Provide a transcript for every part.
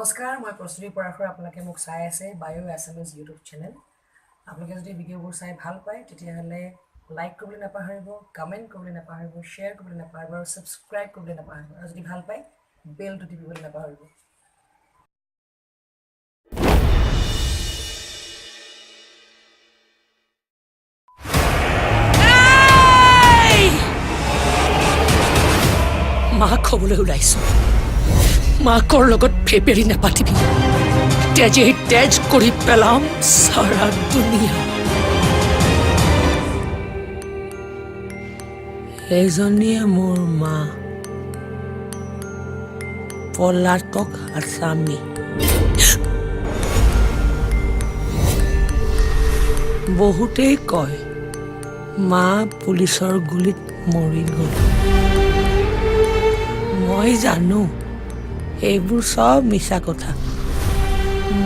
নমস্কাৰ, মই প্ৰস্তুতি পৰাশৰ আপোনালোকে মোক চাই আছে বায়ো এছএমএছ ইউটিউব চেনেল। আপোনালোকে যদি ভিডিঅ'বোৰ চাই ভাল পায় তেতিয়াহ'লে লাইক কৰিবলৈ নাপাহৰিব, কমেণ্ট কৰিবলৈ নাপাহৰিব, শ্বেয়াৰ কৰিবলৈ নাপাহৰিব আৰু ছাবস্ক্ৰাইব কৰিবলৈ নাপাহৰিব। আৰু যদি ভাল পায় বেলটো টিপিবলৈ নাপাহৰিব। মাক হ'বলৈ ওলাইছো। মাকৰ লগত ফেপেৰি নাপাতিবি, তেজে তেজ কৰি পেলাম সাৰা দুনিয়া। এজনীয়ে মোৰ মা, পলাতক আছামী। বহুতেই কয় মা পুলিচৰ গুলীত মৰি গ'ল। মই জানো এইবোৰ চব মিছা কথা।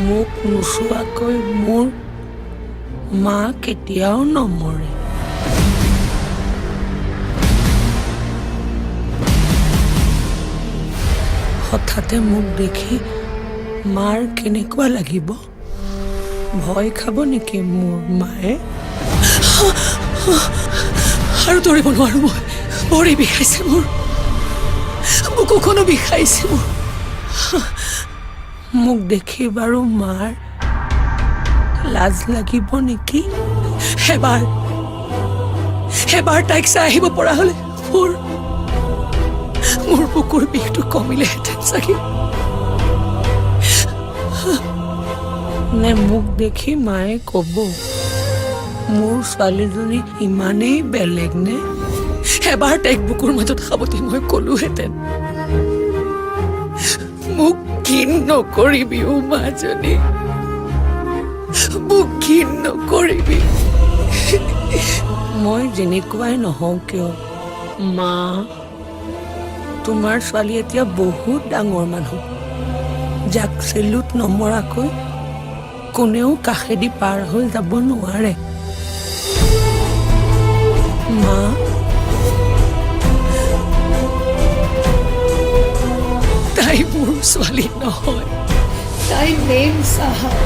মোক নোচোৱাকৈ মোৰ মা কেতিয়াও নমৰে। হঠাতে মোক দেখি মাৰ কেনেকুৱা লাগিব? ভয় খাব নেকি মোৰ মায়ে? আৰু দৌৰিব নোৱাৰো মই, ভৰি বিষাইছে মোৰ, বুকুখনো বিষাইছে মোৰ। মোক দেখি বাৰু মাৰ লাজ লাগিব নেকি? এবাৰ তাইক চাই আহিব পৰা হলে মোৰ বুকুৰ বিষটো কমিলেহেঁতেন চাগে। নে মোক দেখি মায়ে কব মোৰ ছোৱালীজনী ইমানেই বেলেগ নে? এবাৰ তাইক বুকুৰ মাজত সাৱটি মই কলোহেঁতেন, মোক ঘিণ নকৰিবি অ মাজনী, মোক ঘিণ নকৰিবি। মই যেনেকুৱাই নহওঁ কিয় মা, তোমাৰ ছোৱালী এতিয়া বহুত ডাঙৰ মানুহ, যাক চেলুট নমৰাকৈ কোনেও কাষেদি পাৰ হৈ যাব নোৱাৰে। মা, তাই মোৰ ছোৱালী নহয়, তাই মেম চাহাব।